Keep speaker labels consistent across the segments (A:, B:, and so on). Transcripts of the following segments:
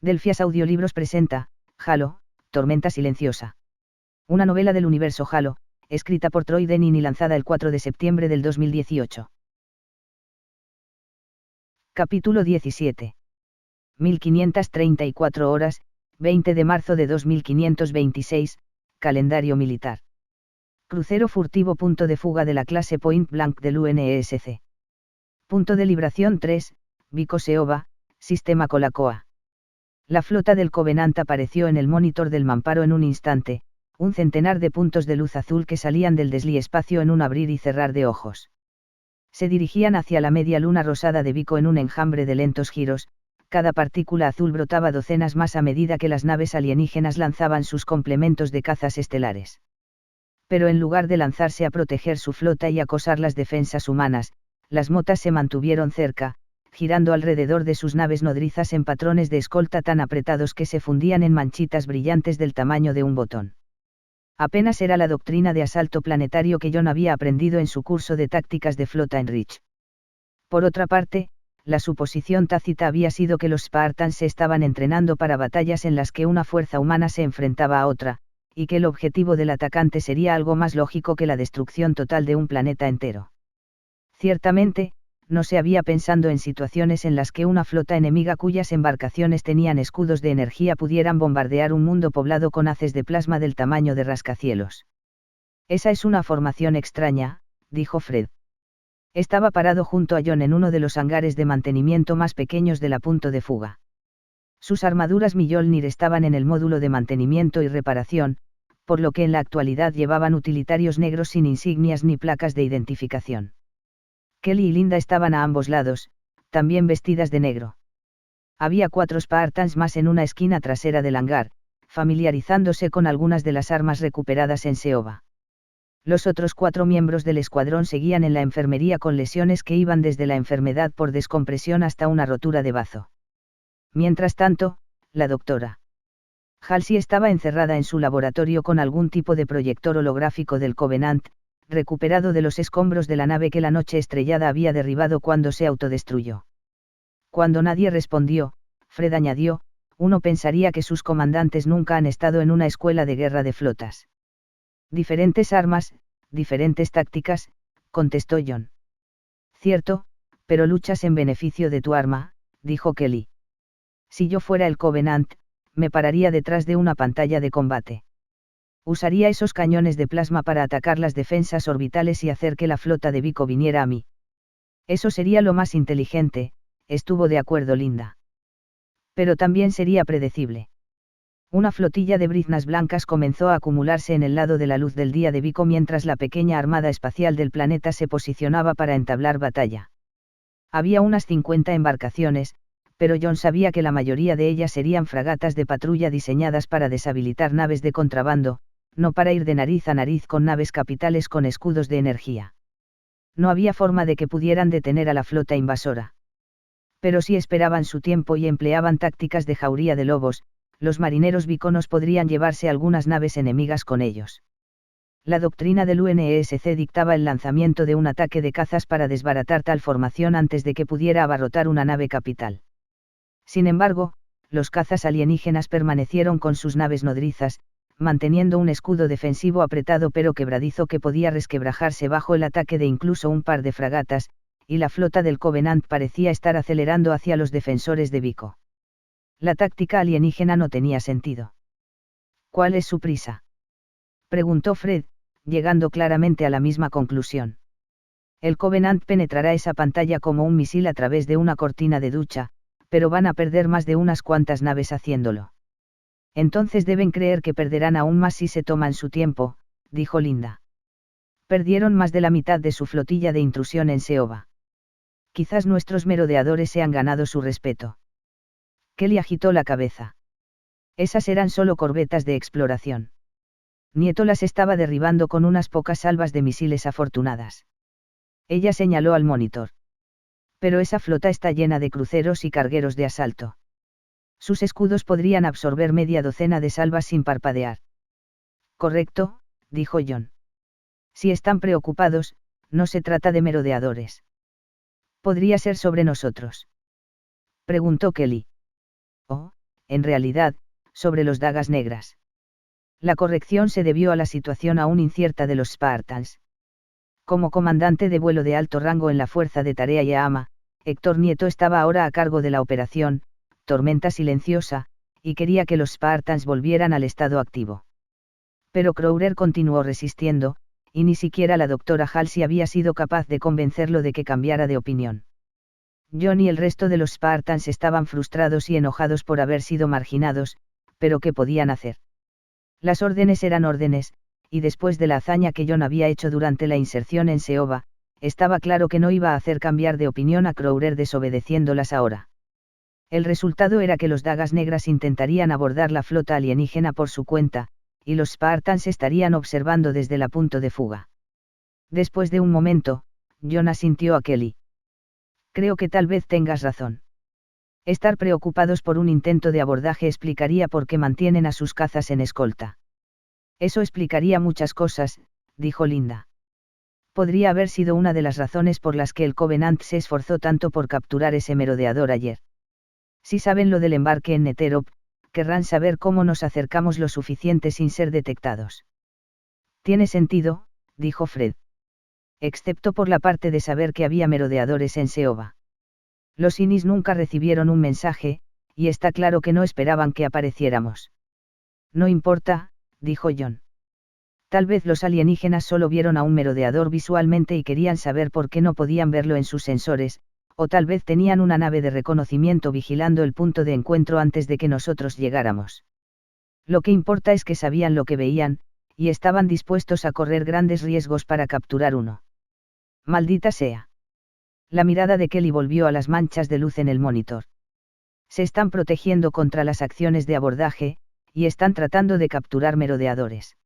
A: Delphias Audiolibros presenta, Halo, Tormenta Silenciosa. Una novela del universo Halo, escrita por Troy Denning y lanzada el 4 de septiembre del 2018. Capítulo 17. 1534 horas, 20 de marzo de 2526, calendario militar. Crucero furtivo. Punto de fuga de la clase Point Blank del UNESC. Punto de libración 3, Vico Seova, Sistema Colacoa. La flota del Covenant apareció en el monitor del mamparo en un instante, un centenar de puntos de luz azul que salían del desliespacio en un abrir y cerrar de ojos. Se dirigían hacia la media luna rosada de Vico en un enjambre de lentos giros, cada partícula azul brotaba docenas más a medida que las naves alienígenas lanzaban sus complementos de cazas estelares. Pero en lugar de lanzarse a proteger su flota y acosar las defensas humanas, las motas se mantuvieron cerca, girando alrededor de sus naves nodrizas en patrones de escolta tan apretados que se fundían en manchitas brillantes del tamaño de un botón. Apenas era la doctrina de asalto planetario que John había aprendido en su curso de tácticas de flota en Reach. Por otra parte, la suposición tácita había sido que los Spartans se estaban entrenando para batallas en las que una fuerza humana se enfrentaba a otra, y que el objetivo del atacante sería algo más lógico que la destrucción total de un planeta entero. Ciertamente, no se había pensado en situaciones en las que una flota enemiga cuyas embarcaciones tenían escudos de energía pudieran bombardear un mundo poblado con haces de plasma del tamaño de rascacielos. Esa es una formación extraña, dijo Fred. Estaba parado junto a John en uno de los hangares de mantenimiento más pequeños de la punto de fuga. Sus armaduras Mjolnir estaban en el módulo de mantenimiento y reparación, por lo que en la actualidad llevaban utilitarios negros sin insignias ni placas de identificación. Kelly y Linda estaban a ambos lados, también vestidas de negro. Había 4 Spartans más en una esquina trasera del hangar, familiarizándose con algunas de las armas recuperadas en Seova. Los otros 4 miembros del escuadrón seguían en la enfermería con lesiones que iban desde la enfermedad por descompresión hasta una rotura de bazo. Mientras tanto, la doctora Halsey estaba encerrada en su laboratorio con algún tipo de proyector holográfico del Covenant, recuperado de los escombros de la nave que la noche estrellada había derribado cuando se autodestruyó. Cuando nadie respondió, Fred añadió, uno pensaría que sus comandantes nunca han estado en una escuela de guerra de flotas. Diferentes armas, diferentes tácticas, contestó John. Cierto, pero luchas en beneficio de tu arma, dijo Kelly. Si yo fuera el Covenant, me pararía detrás de una pantalla de combate. Usaría esos cañones de plasma para atacar las defensas orbitales y hacer que la flota de Vico viniera a mí. Eso sería lo más inteligente, estuvo de acuerdo Linda. Pero también sería predecible. Una flotilla de briznas blancas comenzó a acumularse en el lado de la luz del día de Vico mientras la pequeña armada espacial del planeta se posicionaba para entablar batalla. Había unas 50 embarcaciones, pero John sabía que la mayoría de ellas serían fragatas de patrulla diseñadas para deshabilitar naves de contrabando, no para ir de nariz a nariz con naves capitales con escudos de energía. No había forma de que pudieran detener a la flota invasora. Pero si esperaban su tiempo y empleaban tácticas de jauría de lobos, los marineros viconos podrían llevarse algunas naves enemigas con ellos. La doctrina del UNESC dictaba el lanzamiento de un ataque de cazas para desbaratar tal formación antes de que pudiera abarrotar una nave capital. Sin embargo, los cazas alienígenas permanecieron con sus naves nodrizas, manteniendo un escudo defensivo apretado pero quebradizo que podía resquebrajarse bajo el ataque de incluso un par de fragatas, y la flota del Covenant parecía estar acelerando hacia los defensores de Vico. La táctica alienígena no tenía sentido. ¿Cuál es su prisa?, preguntó Fred, llegando claramente a la misma conclusión. El Covenant penetrará esa pantalla como un misil a través de una cortina de ducha, pero van a perder más de unas cuantas naves haciéndolo. Entonces deben creer que perderán aún más si se toman su tiempo, dijo Linda. Perdieron más de la mitad de su flotilla de intrusión en Seova. Quizás nuestros merodeadores se han ganado su respeto. Kelly agitó la cabeza. Esas eran solo corbetas de exploración. Nieto las estaba derribando con unas pocas salvas de misiles afortunadas. Ella señaló al monitor. Pero esa flota está llena de cruceros y cargueros de asalto. Sus escudos podrían absorber media docena de salvas sin parpadear. Correcto, dijo John. Si están preocupados, no se trata de merodeadores. ¿Podría ser sobre nosotros?, preguntó Kelly. Oh, en realidad, sobre los dagas negras. La corrección se debió a la situación aún incierta de los Spartans. Como comandante de vuelo de alto rango en la Fuerza de Tarea Yahama, Héctor Nieto estaba ahora a cargo de la operación, Tormenta Silenciosa, y quería que los Spartans volvieran al estado activo. Pero Crowder continuó resistiendo, y ni siquiera la doctora Halsey había sido capaz de convencerlo de que cambiara de opinión. John y el resto de los Spartans estaban frustrados y enojados por haber sido marginados, pero ¿qué podían hacer? Las órdenes eran órdenes, y después de la hazaña que John había hecho durante la inserción en Seoba, estaba claro que no iba a hacer cambiar de opinión a Crowder desobedeciéndolas ahora. El resultado era que los dagas negras intentarían abordar la flota alienígena por su cuenta, y los Spartans estarían observando desde la punto de fuga. Después de un momento, John asintió a Kelly. Creo que tal vez tengas razón. Estar preocupados por un intento de abordaje explicaría por qué mantienen a sus cazas en escolta. Eso explicaría muchas cosas, dijo Linda. Podría haber sido una de las razones por las que el Covenant se esforzó tanto por capturar ese merodeador ayer. Si saben lo del embarque en Neterop, querrán saber cómo nos acercamos lo suficiente sin ser detectados. Tiene sentido, dijo Fred. Excepto por la parte de saber que había merodeadores en Seoba. Los Inis nunca recibieron un mensaje, y está claro que no esperaban que apareciéramos. No importa, dijo John. Tal vez los alienígenas solo vieron a un merodeador visualmente y querían saber por qué no podían verlo en sus sensores, o tal vez tenían una nave de reconocimiento vigilando el punto de encuentro antes de que nosotros llegáramos. Lo que importa es que sabían lo que veían, y estaban dispuestos a correr grandes riesgos para capturar uno. Maldita sea. La mirada de Kelly volvió a las manchas de luz en el monitor. Se están protegiendo contra las acciones de abordaje, y están tratando de capturar merodeadores.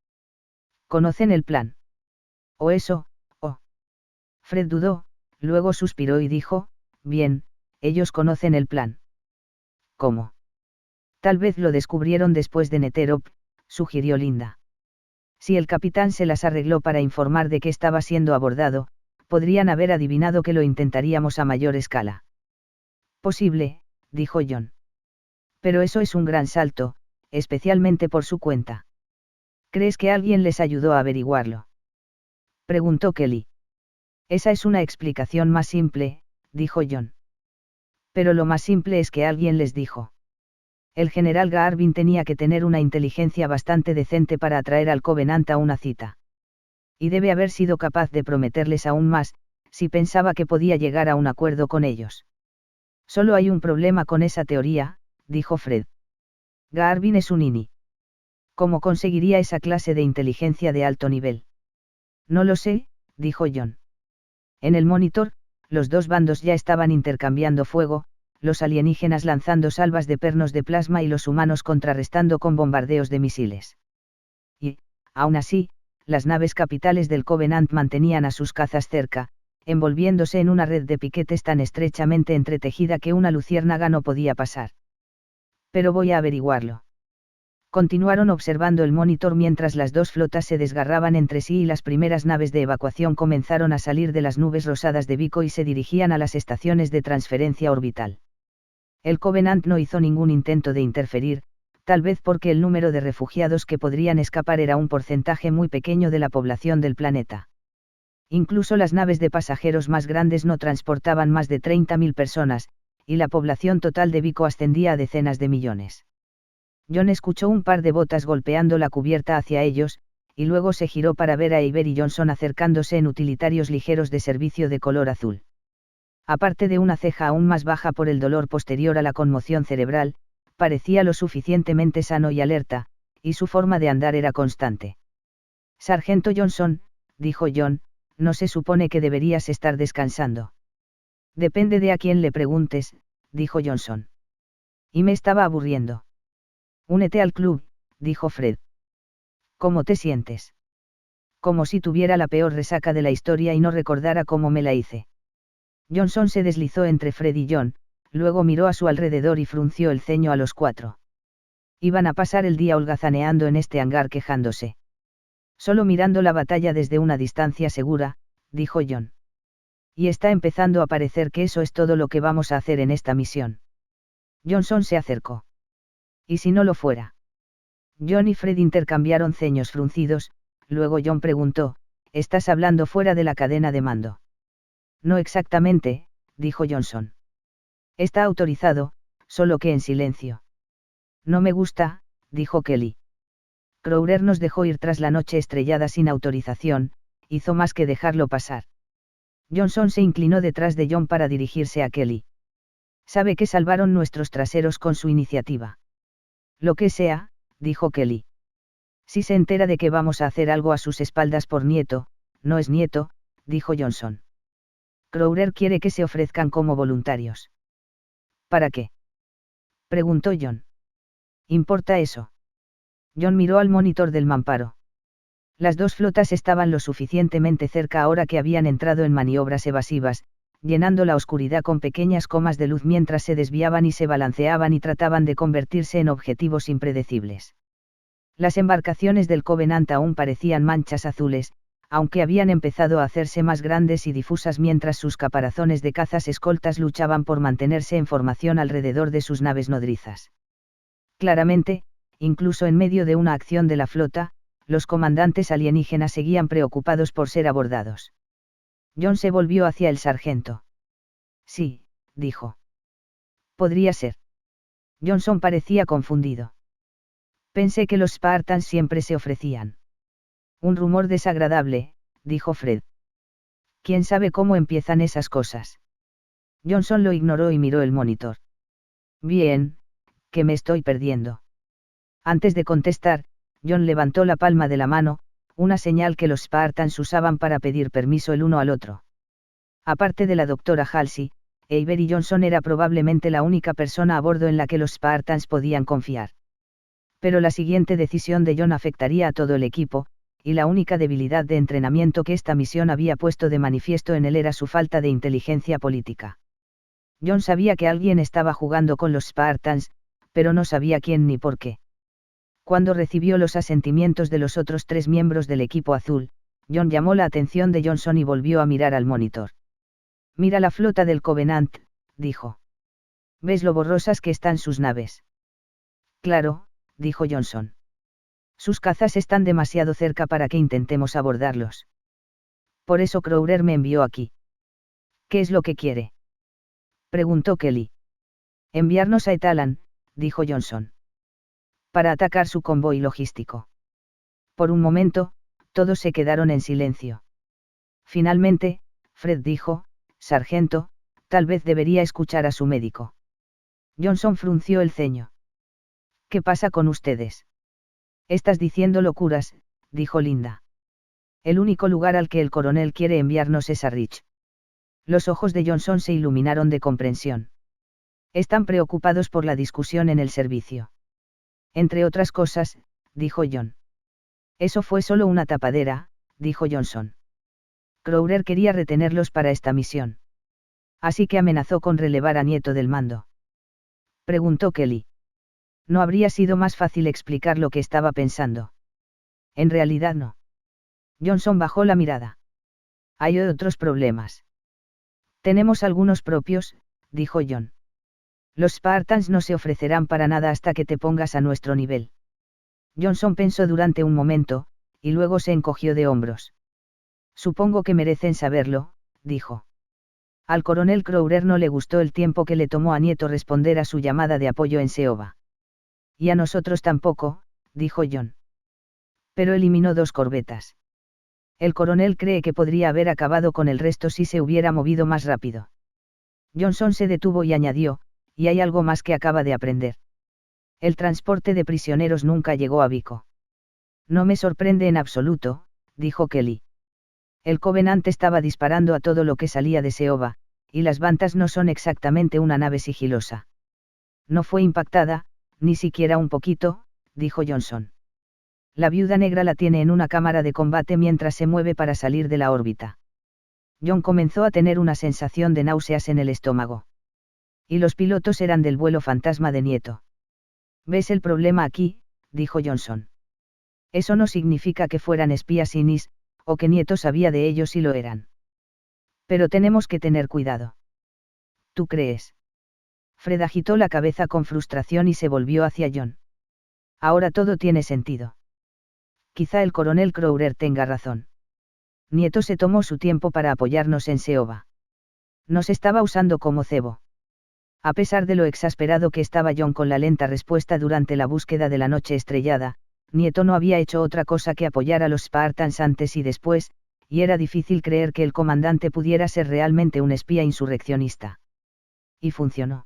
A: ¿Conocen el plan? O eso, o. Fred dudó, luego suspiró y dijo, bien, ellos conocen el plan. ¿Cómo? Tal vez lo descubrieron después de Neterop, sugirió Linda. Si el capitán se las arregló para informar de que estaba siendo abordado, podrían haber adivinado que lo intentaríamos a mayor escala. Posible, dijo John. Pero eso es un gran salto, especialmente por su cuenta. ¿Crees que alguien les ayudó a averiguarlo? Preguntó Kelly. Esa es una explicación más simple, dijo John. Pero lo más simple es que alguien les dijo. El general Garvin tenía que tener una inteligencia bastante decente para atraer al Covenant a una cita. Y debe haber sido capaz de prometerles aún más, si pensaba que podía llegar a un acuerdo con ellos. Solo hay un problema con esa teoría, dijo Fred. Garvin es un INI. ¿Cómo conseguiría esa clase de inteligencia de alto nivel? No lo sé, dijo John. En el monitor, los dos bandos ya estaban intercambiando fuego, los alienígenas lanzando salvas de pernos de plasma y los humanos contrarrestando con bombardeos de misiles. Y, aún así, las naves capitales del Covenant mantenían a sus cazas cerca, envolviéndose en una red de piquetes tan estrechamente entretejida que una luciérnaga no podía pasar. Pero voy a averiguarlo. Continuaron observando el monitor mientras las dos flotas se desgarraban entre sí y las primeras naves de evacuación comenzaron a salir de las nubes rosadas de Vico y se dirigían a las estaciones de transferencia orbital. El Covenant no hizo ningún intento de interferir, tal vez porque el número de refugiados que podrían escapar era un porcentaje muy pequeño de la población del planeta. Incluso las naves de pasajeros más grandes no transportaban más de 30.000 personas, y la población total de Vico ascendía a decenas de millones. John escuchó un par de botas golpeando la cubierta hacia ellos, y luego se giró para ver a Iver y Johnson acercándose en utilitarios ligeros de servicio de color azul. Aparte de una ceja aún más baja por el dolor posterior a la conmoción cerebral, parecía lo suficientemente sano y alerta, y su forma de andar era constante. Sargento Johnson, dijo John, no se supone que deberías estar descansando. Depende de a quién le preguntes, dijo Johnson. Y me estaba aburriendo. Únete al club, dijo Fred. ¿Cómo te sientes? Como si tuviera la peor resaca de la historia y no recordara cómo me la hice. Johnson se deslizó entre Fred y John, luego miró a su alrededor y frunció el ceño a los cuatro. Iban a pasar el día holgazaneando en este hangar quejándose. Solo mirando la batalla desde una distancia segura, dijo John. Y está empezando a parecer que eso es todo lo que vamos a hacer en esta misión. Johnson se acercó. ¿Y si no lo fuera? John y Fred intercambiaron ceños fruncidos, luego John preguntó, ¿estás hablando fuera de la cadena de mando? No exactamente, dijo Johnson. Está autorizado, solo que en silencio. No me gusta, dijo Kelly. Crowder nos dejó ir tras la noche estrellada sin autorización, hizo más que dejarlo pasar. Johnson se inclinó detrás de John para dirigirse a Kelly. Sabe que salvaron nuestros traseros con su iniciativa. Lo que sea, dijo Kelly. Si se entera de que vamos a hacer algo a sus espaldas por nieto, no es nieto, dijo Johnson. Crowder quiere que se ofrezcan como voluntarios. ¿Para qué? Preguntó John. ¿Importa eso? John miró al monitor del mamparo. Las dos flotas estaban lo suficientemente cerca ahora que habían entrado en maniobras evasivas, llenando la oscuridad con pequeñas comas de luz mientras se desviaban y se balanceaban y trataban de convertirse en objetivos impredecibles. Las embarcaciones del Covenant aún parecían manchas azules, aunque habían empezado a hacerse más grandes y difusas mientras sus caparazones de cazas escoltas luchaban por mantenerse en formación alrededor de sus naves nodrizas. Claramente, incluso en medio de una acción de la flota, los comandantes alienígenas seguían preocupados por ser abordados. John se volvió hacia el sargento. Sí, dijo. Podría ser. Johnson parecía confundido. Pensé que los Spartans siempre se ofrecían. Un rumor desagradable, dijo Fred. ¿Quién sabe cómo empiezan esas cosas? Johnson lo ignoró y miró el monitor. Bien, que me estoy perdiendo. Antes de contestar, John levantó la palma de la mano, una señal que los Spartans usaban para pedir permiso el uno al otro. Aparte de la doctora Halsey, Avery Johnson era probablemente la única persona a bordo en la que los Spartans podían confiar. Pero la siguiente decisión de John afectaría a todo el equipo, y la única debilidad de entrenamiento que esta misión había puesto de manifiesto en él era su falta de inteligencia política. John sabía que alguien estaba jugando con los Spartans, pero no sabía quién ni por qué. Cuando recibió los asentimientos de los otros 3 miembros del equipo azul, John llamó la atención de Johnson y volvió a mirar al monitor. Mira la flota del Covenant, dijo. ¿Ves lo borrosas que están sus naves? Claro, dijo Johnson. Sus cazas están demasiado cerca para que intentemos abordarlos. Por eso Crowder me envió aquí. ¿Qué es lo que quiere? Preguntó Kelly. Enviarnos a Etalan, dijo Johnson. Para atacar su convoy logístico. Por un momento, todos se quedaron en silencio. Finalmente, Fred dijo, sargento, tal vez debería escuchar a su médico. Johnson frunció el ceño. ¿Qué pasa con ustedes? Estás diciendo locuras, dijo Linda. El único lugar al que el coronel quiere enviarnos es a Rich. Los ojos de Johnson se iluminaron de comprensión. Están preocupados por la discusión en el servicio. Entre otras cosas, dijo John. Eso fue solo una tapadera, dijo Johnson. Crowder quería retenerlos para esta misión. Así que amenazó con relevar a Nieto del mando. Preguntó Kelly. ¿No habría sido más fácil explicar lo que estaba pensando? En realidad no. Johnson bajó la mirada. Hay otros problemas. Tenemos algunos propios, dijo John. Los Spartans no se ofrecerán para nada hasta que te pongas a nuestro nivel. Johnson pensó durante un momento, y luego se encogió de hombros. Supongo que merecen saberlo, dijo. Al coronel Crowder no le gustó el tiempo que le tomó a Nieto responder a su llamada de apoyo en Seoba. Y a nosotros tampoco, dijo John. Pero eliminó 2 corbetas. El coronel cree que podría haber acabado con el resto si se hubiera movido más rápido. Johnson se detuvo y añadió, y hay algo más que acaba de aprender. El transporte de prisioneros nunca llegó a Vico. No me sorprende en absoluto, dijo Kelly. El Covenant estaba disparando a todo lo que salía de Seoba, y las Bantas no son exactamente una nave sigilosa. No fue impactada, ni siquiera un poquito, dijo Johnson. La Viuda Negra la tiene en una cámara de combate mientras se mueve para salir de la órbita. John comenzó a tener una sensación de náuseas en el estómago. Y los pilotos eran del vuelo fantasma de Nieto. ¿Ves el problema aquí?, dijo Johnson. Eso no significa que fueran espías inis, o que Nieto sabía de ellos si lo eran. Pero tenemos que tener cuidado. ¿Tú crees? Fred agitó la cabeza con frustración y se volvió hacia John. Ahora todo tiene sentido. Quizá el coronel Crowder tenga razón. Nieto se tomó su tiempo para apoyarnos en Seoba. Nos estaba usando como cebo. A pesar de lo exasperado que estaba John con la lenta respuesta durante la búsqueda de la noche estrellada, Nieto no había hecho otra cosa que apoyar a los Spartans antes y después, y era difícil creer que el comandante pudiera ser realmente un espía insurreccionista. Y funcionó.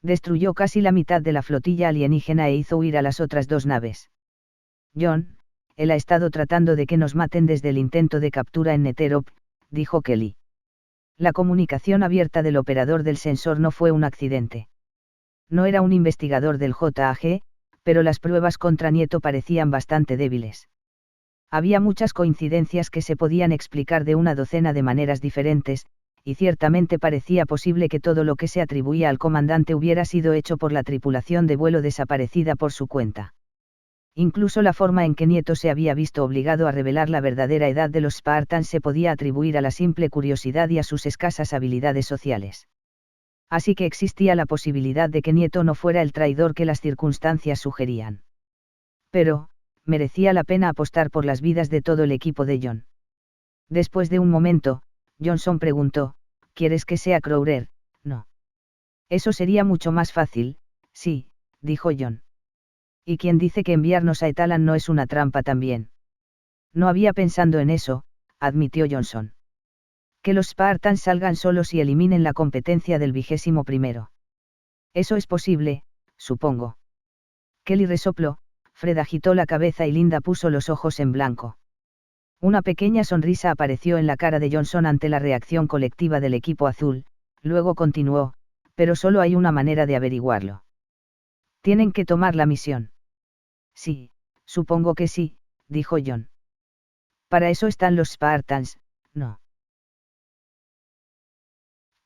A: Destruyó casi la mitad de la flotilla alienígena e hizo huir a las otras dos naves. John, él ha estado tratando de que nos maten desde el intento de captura en Neterop, dijo Kelly. La comunicación abierta del operador del sensor no fue un accidente. No era un investigador del JAG, pero las pruebas contra Nieto parecían bastante débiles. Había muchas coincidencias que se podían explicar de una docena de maneras diferentes, y ciertamente parecía posible que todo lo que se atribuía al comandante hubiera sido hecho por la tripulación de vuelo desaparecida por su cuenta. Incluso la forma en que Nieto se había visto obligado a revelar la verdadera edad de los Spartans se podía atribuir a la simple curiosidad y a sus escasas habilidades sociales. Así que existía la posibilidad de que Nieto no fuera el traidor que las circunstancias sugerían. Pero, merecía la pena apostar por las vidas de todo el equipo de John. Después de un momento, Johnson preguntó, ¿quieres que sea Crowder? No. Eso sería mucho más fácil, sí, dijo John. ¿Y quién dice que enviarnos a Etalan no es una trampa también? No había pensado en eso, admitió Johnson. Que los Spartans salgan solos y eliminen la competencia del 21º. Eso es posible, supongo. Kelly resopló, Fred agitó la cabeza y Linda puso los ojos en blanco. Una pequeña sonrisa apareció en la cara de Johnson ante la reacción colectiva del equipo azul, luego continuó, pero solo hay una manera de averiguarlo. Tienen que tomar la misión. Sí, supongo que sí, dijo John. Para eso están los Spartans, ¿no?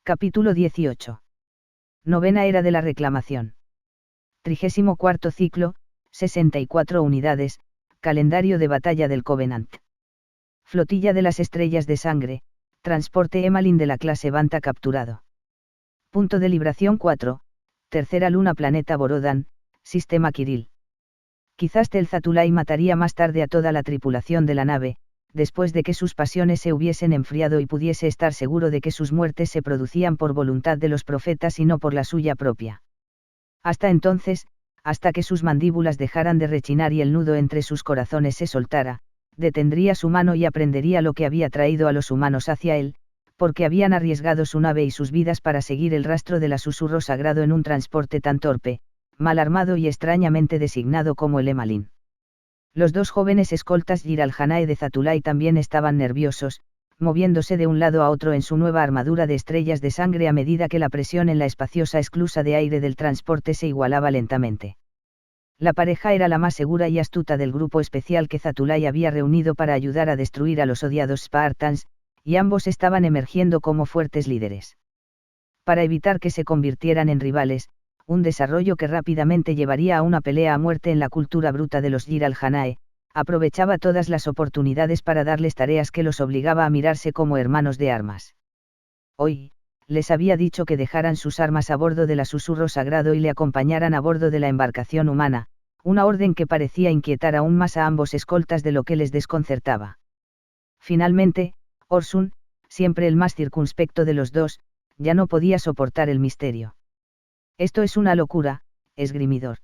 A: Capítulo 18. Novena era de la reclamación. 34º ciclo, 64 unidades, calendario de batalla del Covenant. Flotilla de las estrellas de sangre, transporte Emmalin de la clase Vanta capturado. Punto de libración 4, tercera luna planeta Borodan, sistema Kirill. Quizás Telzatulai mataría más tarde a toda la tripulación de la nave, después de que sus pasiones se hubiesen enfriado y pudiese estar seguro de que sus muertes se producían por voluntad de los profetas y no por la suya propia. Hasta entonces, hasta que sus mandíbulas dejaran de rechinar y el nudo entre sus corazones se soltara, detendría su mano y aprendería lo que había traído a los humanos hacia él, porque habían arriesgado su nave y sus vidas para seguir el rastro del susurro sagrado en un transporte tan torpe, mal armado y extrañamente designado como el Emmalin. Los dos jóvenes escoltas Jiralhanae de Zatulai también estaban nerviosos, moviéndose de un lado a otro en su nueva armadura de estrellas de sangre a medida que la presión en la espaciosa esclusa de aire del transporte se igualaba lentamente. La pareja era la más segura y astuta del grupo especial que Zatulai había reunido para ayudar a destruir a los odiados Spartans, y ambos estaban emergiendo como fuertes líderes. Para evitar que se convirtieran en rivales, un desarrollo que rápidamente llevaría a una pelea a muerte en la cultura bruta de los Jiralhanae, aprovechaba todas las oportunidades para darles tareas que los obligaba a mirarse como hermanos de armas. Hoy, les había dicho que dejaran sus armas a bordo del susurro sagrado y le acompañaran a bordo de la embarcación humana, una orden que parecía inquietar aún más a ambos escoltas de lo que les desconcertaba. Finalmente, Orsun, siempre el más circunspecto de los dos, ya no podía soportar el misterio. Esto es una locura, esgrimidor.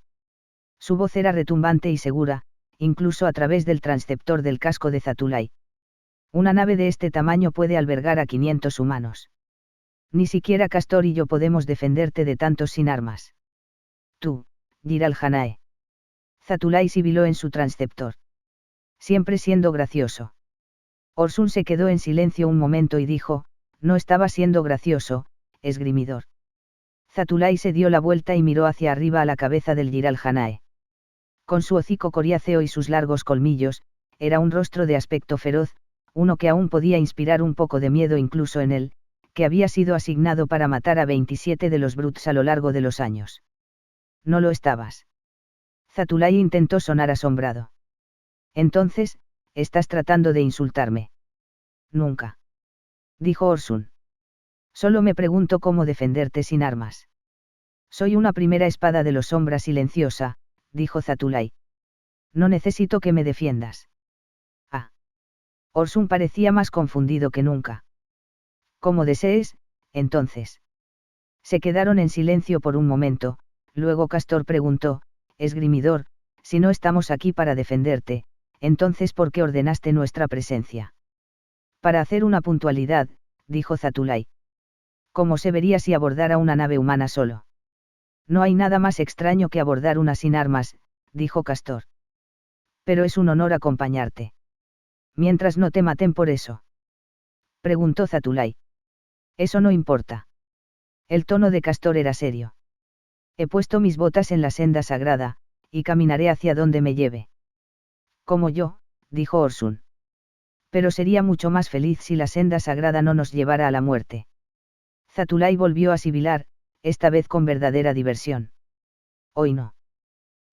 A: Su voz era retumbante y segura, incluso a través del transceptor del casco de Zatulai. Una nave de este tamaño puede albergar a 500 humanos. Ni siquiera Castor y yo podemos defenderte de tantos sin armas. Tú, Jiralhanae. Zatulai sibiló en su transceptor. Siempre siendo gracioso. Orsun se quedó en silencio un momento y dijo, no estaba siendo gracioso, esgrimidor. Zatulai se dio la vuelta y miró hacia arriba a la cabeza del Jiralhanae. Con su hocico coriáceo y sus largos colmillos, era un rostro de aspecto feroz, uno que aún podía inspirar un poco de miedo incluso en él, que había sido asignado para matar a 27 de los Bruts a lo largo de los años. No lo estabas. Zatulai intentó sonar asombrado. Entonces, ¿estás tratando de insultarme? Nunca. Dijo Orsun. Solo me pregunto cómo defenderte sin armas. Soy una primera espada de los sombra silenciosa, dijo Zatulai. No necesito que me defiendas. Ah. Orsun parecía más confundido que nunca. Como desees, entonces. Se quedaron en silencio por un momento, luego Castor preguntó, Esgrimidor, si no estamos aquí para defenderte, entonces ¿por qué ordenaste nuestra presencia? Para hacer una puntualidad, dijo Zatulai. ¿Cómo se vería si abordara una nave humana solo? No hay nada más extraño que abordar una sin armas, dijo Castor. Pero es un honor acompañarte. Mientras no te maten por eso. Preguntó Zatulai. Eso no importa. El tono de Castor era serio. He puesto mis botas en la senda sagrada, y caminaré hacia donde me lleve. Como yo, dijo Orsun. Pero sería mucho más feliz si la senda sagrada no nos llevara a la muerte. Zatulai volvió a sibilar, esta vez con verdadera diversión. Hoy no.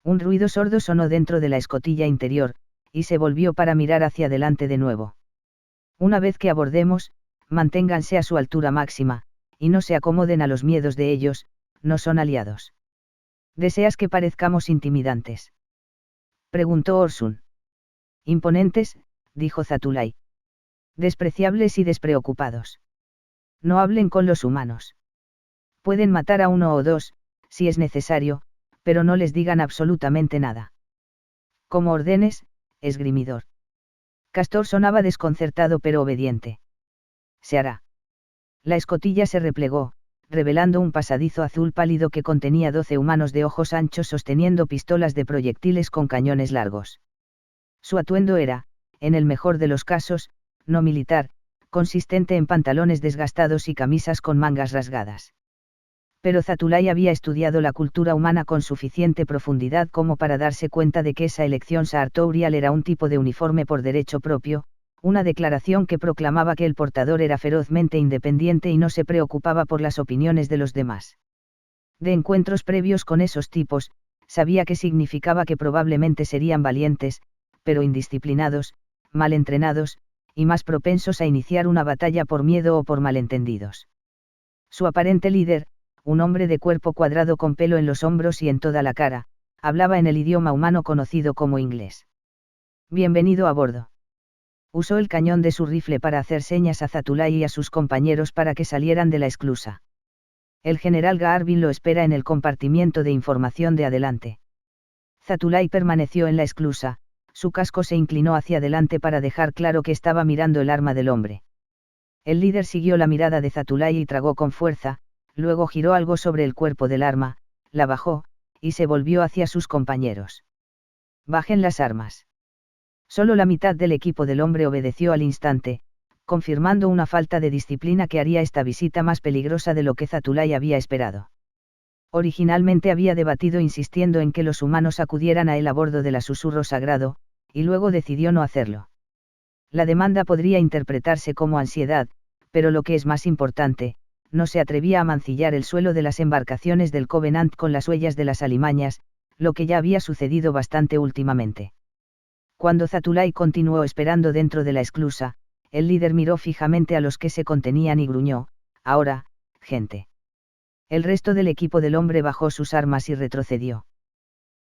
A: Un ruido sordo sonó dentro de la escotilla interior, y se volvió para mirar hacia adelante de nuevo. Una vez que abordemos, manténganse a su altura máxima, y no se acomoden a los miedos de ellos, no son aliados. ¿Deseas que parezcamos intimidantes? Preguntó Orsun. Imponentes, dijo Zatulai. Despreciables y despreocupados. No hablen con los humanos. Pueden matar a uno o dos, si es necesario, pero no les digan absolutamente nada. Como ordenes, esgrimidor. Castor sonaba desconcertado pero obediente. Se hará. La escotilla se replegó, revelando un pasadizo azul pálido que contenía 12 humanos de ojos anchos sosteniendo pistolas de proyectiles con cañones largos. Su atuendo era, en el mejor de los casos, no militar, consistente en pantalones desgastados y camisas con mangas rasgadas. Pero Zatulai había estudiado la cultura humana con suficiente profundidad como para darse cuenta de que esa elección sartorial era un tipo de uniforme por derecho propio, una declaración que proclamaba que el portador era ferozmente independiente y no se preocupaba por las opiniones de los demás. De encuentros previos con esos tipos, sabía que significaba que probablemente serían valientes, pero indisciplinados, mal entrenados, y más propensos a iniciar una batalla por miedo o por malentendidos. Su aparente líder, un hombre de cuerpo cuadrado con pelo en los hombros y en toda la cara, hablaba en el idioma humano conocido como inglés. Bienvenido a bordo. Usó el cañón de su rifle para hacer señas a Zatulai y a sus compañeros para que salieran de la esclusa. El general Garvin lo espera en el compartimiento de información de adelante. Zatulai permaneció en la esclusa, su casco se inclinó hacia adelante para dejar claro que estaba mirando el arma del hombre. El líder siguió la mirada de Zatulai y tragó con fuerza, luego giró algo sobre el cuerpo del arma, la bajó, y se volvió hacia sus compañeros. Bajen las armas. Solo la mitad del equipo del hombre obedeció al instante, confirmando una falta de disciplina que haría esta visita más peligrosa de lo que Zatulai había esperado. Originalmente había debatido insistiendo en que los humanos acudieran a él a bordo del susurro sagrado, y luego decidió no hacerlo. La demanda podría interpretarse como ansiedad, pero lo que es más importante, no se atrevía a mancillar el suelo de las embarcaciones del Covenant con las huellas de las alimañas, lo que ya había sucedido bastante últimamente. Cuando Zatulai continuó esperando dentro de la esclusa, el líder miró fijamente a los que se contenían y gruñó, ahora, gente. El resto del equipo del hombre bajó sus armas y retrocedió.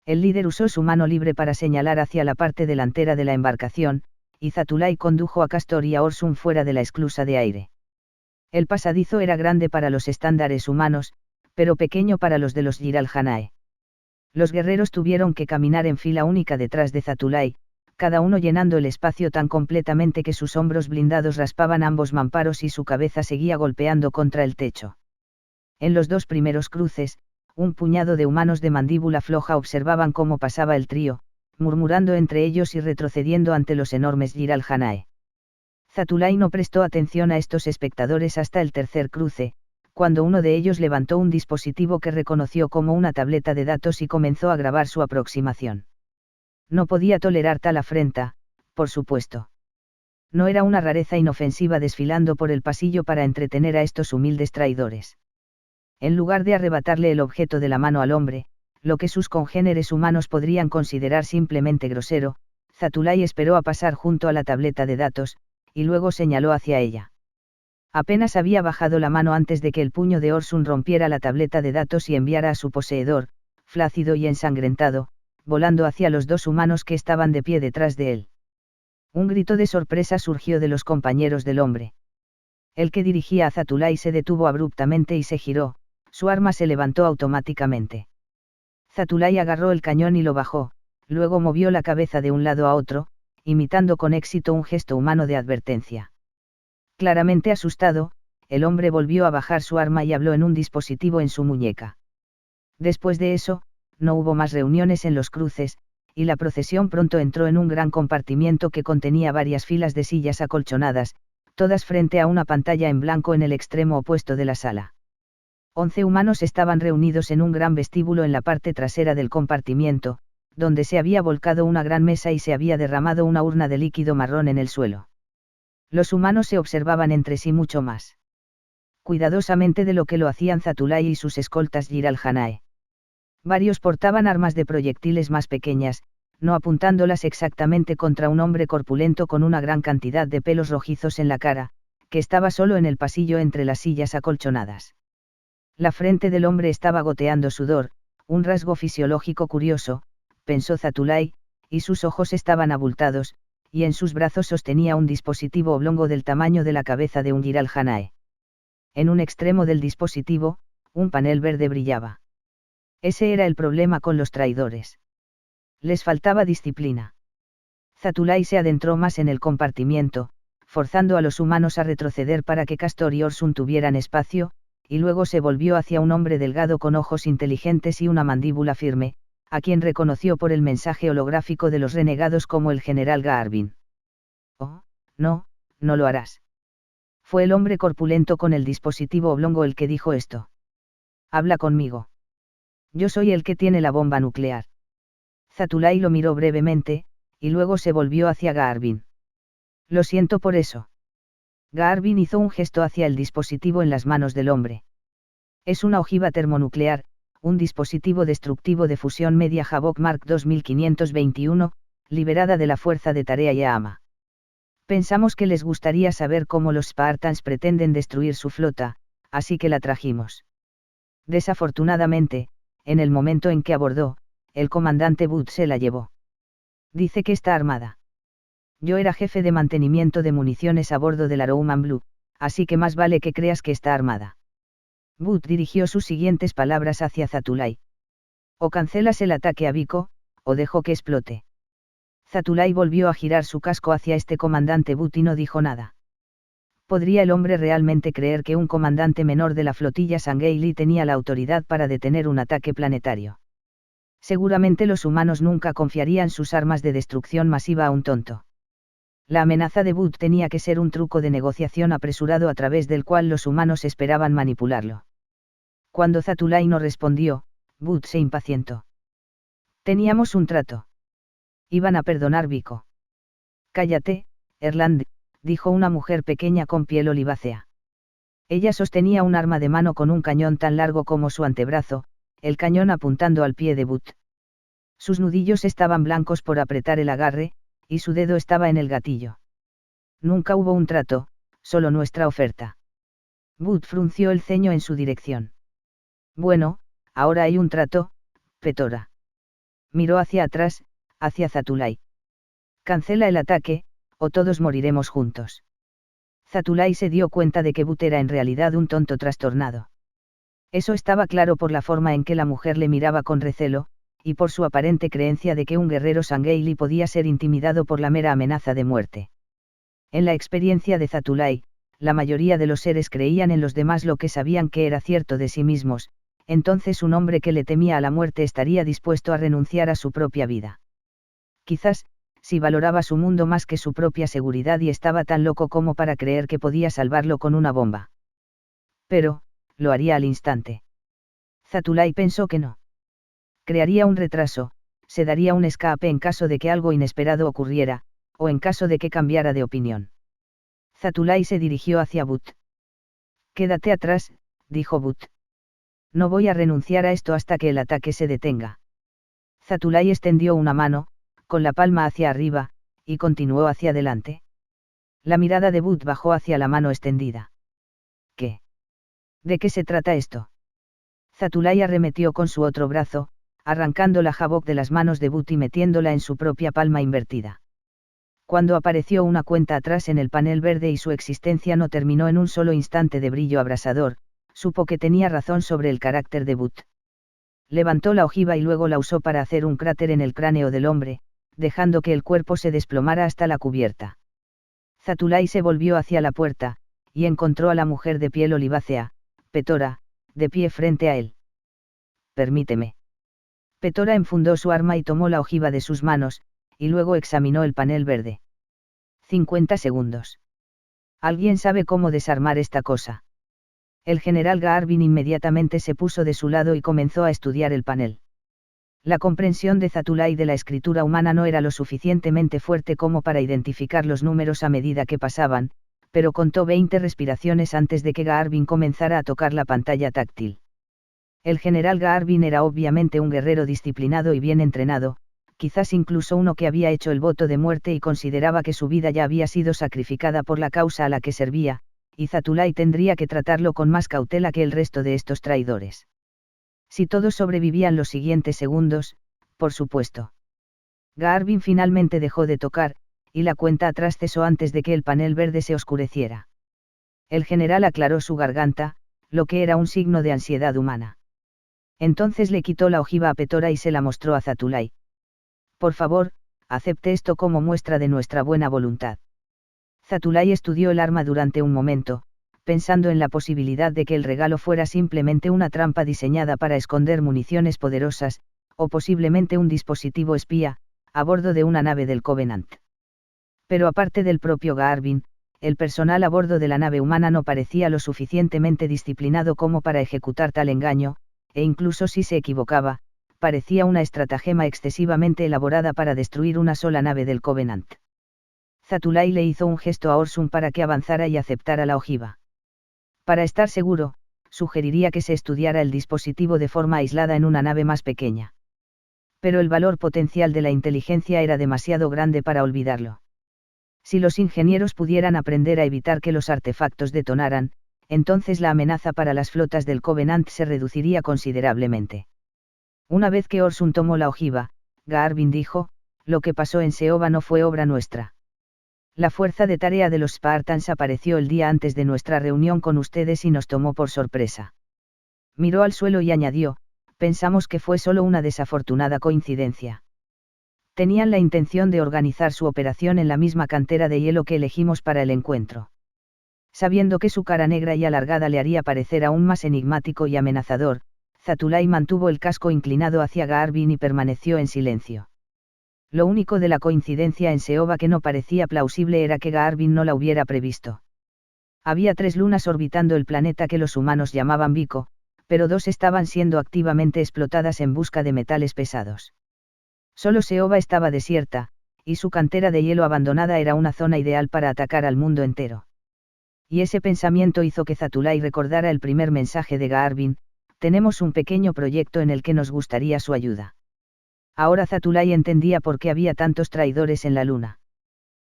A: El líder usó su mano libre para señalar hacia la parte delantera de la embarcación, y Zatulai condujo a Castor y a Orsun fuera de la esclusa de aire. El pasadizo era grande para los estándares humanos, pero pequeño para los de los Jiralhanae. Los guerreros tuvieron que caminar en fila única detrás de Zatulai, cada uno llenando el espacio tan completamente que sus hombros blindados raspaban ambos mamparos y su cabeza seguía golpeando contra el techo. En los dos primeros cruces, un puñado de humanos de mandíbula floja observaban cómo pasaba el trío, murmurando entre ellos y retrocediendo ante los enormes Jiralhanae. Zatulai no prestó atención a estos espectadores hasta el tercer cruce, cuando uno de ellos levantó un dispositivo que reconoció como una tableta de datos y comenzó a grabar su aproximación. No podía tolerar tal afrenta, por supuesto. No era una rareza inofensiva desfilando por el pasillo para entretener a estos humildes traidores. En lugar de arrebatarle el objeto de la mano al hombre, lo que sus congéneres humanos podrían considerar simplemente grosero, Zatulai esperó a pasar junto a la tableta de datos, y luego señaló hacia ella. Apenas había bajado la mano antes de que el puño de Orsun rompiera la tableta de datos y enviara a su poseedor, flácido y ensangrentado, volando hacia los dos humanos que estaban de pie detrás de él. Un grito de sorpresa surgió de los compañeros del hombre. El que dirigía a Zatulai se detuvo abruptamente y se giró, su arma se levantó automáticamente. Zatulai agarró el cañón y lo bajó, luego movió la cabeza de un lado a otro, imitando con éxito un gesto humano de advertencia. Claramente asustado, el hombre volvió a bajar su arma y habló en un dispositivo en su muñeca. Después de eso, no hubo más reuniones en los cruces, y la procesión pronto entró en un gran compartimiento que contenía varias filas de sillas acolchonadas, todas frente a una pantalla en blanco en el extremo opuesto de la sala. 11 humanos estaban reunidos en un gran vestíbulo en la parte trasera del compartimiento, donde se había volcado una gran mesa y se había derramado una urna de líquido marrón en el suelo. Los humanos se observaban entre sí mucho más cuidadosamente de lo que lo hacían Zatulai y sus escoltas Giral Hanae. Varios portaban armas de proyectiles más pequeñas, no apuntándolas exactamente contra un hombre corpulento con una gran cantidad de pelos rojizos en la cara, que estaba solo en el pasillo entre las sillas acolchonadas. La frente del hombre estaba goteando sudor, un rasgo fisiológico curioso, pensó Zatulai, y sus ojos estaban abultados, y en sus brazos sostenía un dispositivo oblongo del tamaño de la cabeza de un Giral Hanae. En un extremo del dispositivo, un panel verde brillaba. Ese era el problema con los traidores. Les faltaba disciplina. Zatulai se adentró más en el compartimiento, forzando a los humanos a retroceder para que Castor y Orsun tuvieran espacio, y luego se volvió hacia un hombre delgado con ojos inteligentes y una mandíbula firme, a quien reconoció por el mensaje holográfico de los renegados como el general Garvin. Oh, no, no lo harás. Fue el hombre corpulento con el dispositivo oblongo el que dijo esto. Habla conmigo. Yo soy el que tiene la bomba nuclear. Zatulai lo miró brevemente, y luego se volvió hacia Garvin. Lo siento por eso. Garvin hizo un gesto hacia el dispositivo en las manos del hombre. Es una ojiva termonuclear, un dispositivo destructivo de fusión media Havok Mark 2521, liberada de la fuerza de tarea Yama. Pensamos que les gustaría saber cómo los Spartans pretenden destruir su flota, así que la trajimos. Desafortunadamente, en el momento en que abordó, el comandante Booth se la llevó. Dice que está armada. Yo era jefe de mantenimiento de municiones a bordo del Arouman Blue, así que más vale que creas que está armada. Booth dirigió sus siguientes palabras hacia Zatulai. O cancelas el ataque a Vico, o dejo que explote. Zatulai volvió a girar su casco hacia este comandante Booth y no dijo nada. ¿Podría el hombre realmente creer que un comandante menor de la flotilla Sangeili tenía la autoridad para detener un ataque planetario? Seguramente los humanos nunca confiarían sus armas de destrucción masiva a un tonto. La amenaza de Booth tenía que ser un truco de negociación apresurado a través del cual los humanos esperaban manipularlo. Cuando Zatulai no respondió, Booth se impacientó. Teníamos un trato. Iban a perdonar Vico. Cállate, Erland, dijo una mujer pequeña con piel olivácea. Ella sostenía un arma de mano con un cañón tan largo como su antebrazo, el cañón apuntando al pie de Booth. Sus nudillos estaban blancos por apretar el agarre, y su dedo estaba en el gatillo. Nunca hubo un trato, solo nuestra oferta. Booth frunció el ceño en su dirección. Bueno, ahora hay un trato, Petora. Miró hacia atrás, hacia Zatulai. Cancela el ataque, o todos moriremos juntos. Zatulai se dio cuenta de que Booth era en realidad un tonto trastornado. Eso estaba claro por la forma en que la mujer le miraba con recelo, y por su aparente creencia de que un guerrero Sangeili podía ser intimidado por la mera amenaza de muerte. En la experiencia de Zatulai, la mayoría de los seres creían en los demás lo que sabían que era cierto de sí mismos, entonces un hombre que le temía a la muerte estaría dispuesto a renunciar a su propia vida. Quizás, si valoraba su mundo más que su propia seguridad y estaba tan loco como para creer que podía salvarlo con una bomba. Pero, lo haría al instante. Zatulai pensó que no. Crearía un retraso, se daría un escape en caso de que algo inesperado ocurriera, o en caso de que cambiara de opinión. Zatulai se dirigió hacia Booth. Quédate atrás, dijo Booth. No voy a renunciar a esto hasta que el ataque se detenga. Zatulai extendió una mano, con la palma hacia arriba, y continuó hacia adelante. La mirada de Booth bajó hacia la mano extendida. ¿De qué se trata esto? Zatulai arremetió con su otro brazo, arrancando la Havok de las manos de Butt y metiéndola en su propia palma invertida. Cuando apareció una cuenta atrás en el panel verde y su existencia no terminó en un solo instante de brillo abrasador, supo que tenía razón sobre el carácter de Butt. Levantó la ojiva y luego la usó para hacer un cráter en el cráneo del hombre, dejando que el cuerpo se desplomara hasta la cubierta. Zatulai se volvió hacia la puerta, y encontró a la mujer de piel olivácea, Petora, de pie frente a él. Permíteme. Petora enfundó su arma y tomó la ojiva de sus manos, y luego examinó el panel verde. 50 segundos. ¿Alguien sabe cómo desarmar esta cosa? El general Garvin inmediatamente se puso de su lado y comenzó a estudiar el panel. La comprensión de Zatulai de la escritura humana no era lo suficientemente fuerte como para identificar los números a medida que pasaban, pero contó 20 respiraciones antes de que Garvin comenzara a tocar la pantalla táctil. El general Garvin era obviamente un guerrero disciplinado y bien entrenado, quizás incluso uno que había hecho el voto de muerte y consideraba que su vida ya había sido sacrificada por la causa a la que servía, y Zatulai tendría que tratarlo con más cautela que el resto de estos traidores. Si todos sobrevivían los siguientes segundos, por supuesto. Garvin finalmente dejó de tocar, y la cuenta atrás cesó antes de que el panel verde se oscureciera. El general aclaró su garganta, lo que era un signo de ansiedad humana. Entonces le quitó la ojiva a Petora y se la mostró a Zatulai. Por favor, acepte esto como muestra de nuestra buena voluntad. Zatulai estudió el arma durante un momento, pensando en la posibilidad de que el regalo fuera simplemente una trampa diseñada para esconder municiones poderosas, o posiblemente un dispositivo espía, a bordo de una nave del Covenant. Pero aparte del propio Garvin, el personal a bordo de la nave humana no parecía lo suficientemente disciplinado como para ejecutar tal engaño, e incluso si se equivocaba, parecía una estratagema excesivamente elaborada para destruir una sola nave del Covenant. Zatulai le hizo un gesto a Orsun para que avanzara y aceptara la ojiva. Para estar seguro, sugeriría que se estudiara el dispositivo de forma aislada en una nave más pequeña. Pero el valor potencial de la inteligencia era demasiado grande para olvidarlo. Si los ingenieros pudieran aprender a evitar que los artefactos detonaran, entonces la amenaza para las flotas del Covenant se reduciría considerablemente. Una vez que Orsun tomó la ojiva, Garvin dijo, lo que pasó en Seoba no fue obra nuestra. La fuerza de tarea de los Spartans apareció el día antes de nuestra reunión con ustedes y nos tomó por sorpresa. Miró al suelo y añadió, pensamos que fue solo una desafortunada coincidencia. Tenían la intención de organizar su operación en la misma cantera de hielo que elegimos para el encuentro. Sabiendo que su cara negra y alargada le haría parecer aún más enigmático y amenazador, Zatulai mantuvo el casco inclinado hacia Garvin y permaneció en silencio. Lo único de la coincidencia en Seoba que no parecía plausible era que Garvin no la hubiera previsto. Había 3 lunas orbitando el planeta que los humanos llamaban Vico, pero 2 estaban siendo activamente explotadas en busca de metales pesados. Solo Seoba estaba desierta, y su cantera de hielo abandonada era una zona ideal para atacar al mundo entero. Y ese pensamiento hizo que Zatulai recordara el primer mensaje de Garvin, tenemos un pequeño proyecto en el que nos gustaría su ayuda. Ahora Zatulai entendía por qué había tantos traidores en la Luna.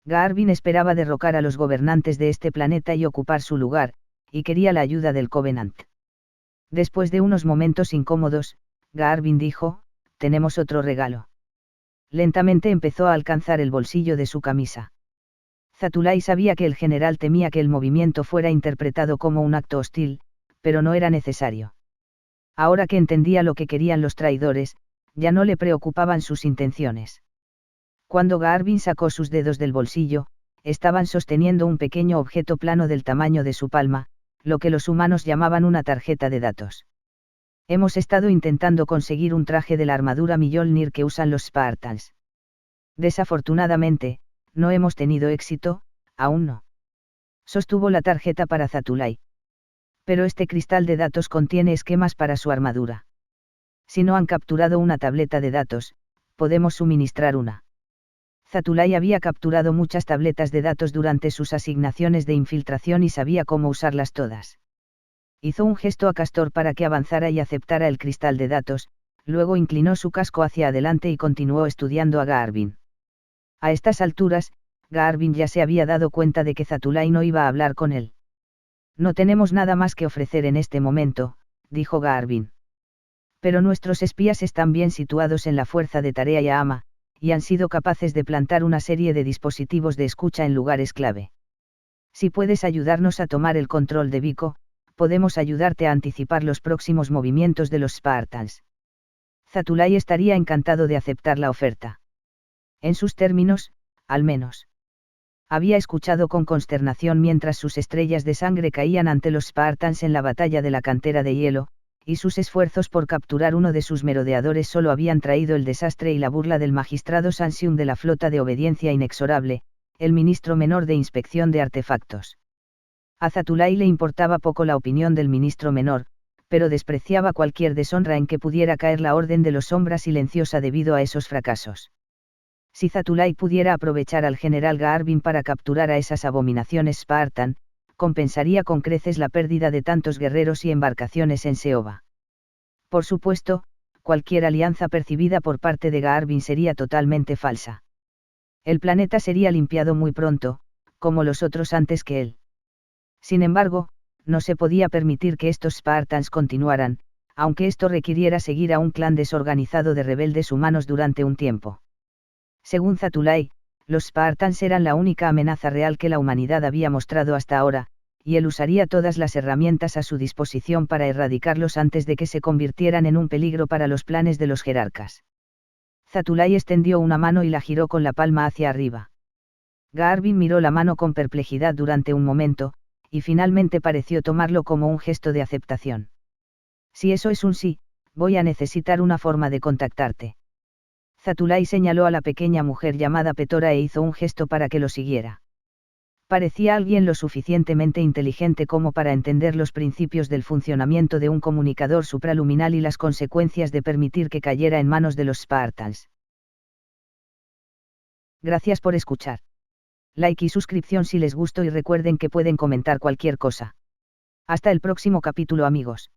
A: Garvin esperaba derrocar a los gobernantes de este planeta y ocupar su lugar, y quería la ayuda del Covenant. Después de unos momentos incómodos, Garvin dijo, tenemos otro regalo. Lentamente empezó a alcanzar el bolsillo de su camisa. Zatulai sabía que el general temía que el movimiento fuera interpretado como un acto hostil, pero no era necesario. Ahora que entendía lo que querían los traidores, ya no le preocupaban sus intenciones. Cuando Garvin sacó sus dedos del bolsillo, estaban sosteniendo un pequeño objeto plano del tamaño de su palma, lo que los humanos llamaban una tarjeta de datos. Hemos estado intentando conseguir un traje de la armadura Mjolnir que usan los Spartans. Desafortunadamente, no hemos tenido éxito, aún no. Sostuvo la tarjeta para Zatulai. Pero este cristal de datos contiene esquemas para su armadura. Si no han capturado una tableta de datos, podemos suministrar una. Zatulai había capturado muchas tabletas de datos durante sus asignaciones de infiltración y sabía cómo usarlas todas. Hizo un gesto a Castor para que avanzara y aceptara el cristal de datos, luego inclinó su casco hacia adelante y continuó estudiando a Garvin. A estas alturas, Garvin ya se había dado cuenta de que Zatulai no iba a hablar con él. No tenemos nada más que ofrecer en este momento, dijo Garvin. Pero nuestros espías están bien situados en la fuerza de tarea Yahama, y han sido capaces de plantar una serie de dispositivos de escucha en lugares clave. Si puedes ayudarnos a tomar el control de Vico, podemos ayudarte a anticipar los próximos movimientos de los Spartans. Zatulai estaría encantado de aceptar la oferta. En sus términos, al menos. Había escuchado con consternación mientras sus estrellas de sangre caían ante los Spartans en la batalla de la cantera de hielo, y sus esfuerzos por capturar uno de sus merodeadores solo habían traído el desastre y la burla del magistrado Sansium de la flota de obediencia inexorable, el ministro menor de inspección de artefactos. A Zatulai le importaba poco la opinión del ministro menor, pero despreciaba cualquier deshonra en que pudiera caer la orden de los sombra silenciosa debido a esos fracasos. Si Zatulai pudiera aprovechar al general Garvin para capturar a esas abominaciones Spartan, compensaría con creces la pérdida de tantos guerreros y embarcaciones en Seoba. Por supuesto, cualquier alianza percibida por parte de Garvin sería totalmente falsa. El planeta sería limpiado muy pronto, como los otros antes que él. Sin embargo, no se podía permitir que estos Spartans continuaran, aunque esto requiriera seguir a un clan desorganizado de rebeldes humanos durante un tiempo. Según Zatulai, los Spartans eran la única amenaza real que la humanidad había mostrado hasta ahora, y él usaría todas las herramientas a su disposición para erradicarlos antes de que se convirtieran en un peligro para los planes de los jerarcas. Zatulai extendió una mano y la giró con la palma hacia arriba. Garvin miró la mano con perplejidad durante un momento, y finalmente pareció tomarlo como un gesto de aceptación. Si eso es un sí, voy a necesitar una forma de contactarte. Zatulai señaló a la pequeña mujer llamada Petora e hizo un gesto para que lo siguiera. Parecía alguien lo suficientemente inteligente como para entender los principios del funcionamiento de un comunicador supraluminal y las consecuencias de permitir que cayera en manos de los Spartans. Gracias por escuchar. Like y suscripción si les gustó y recuerden que pueden comentar cualquier cosa. Hasta el próximo capítulo, amigos.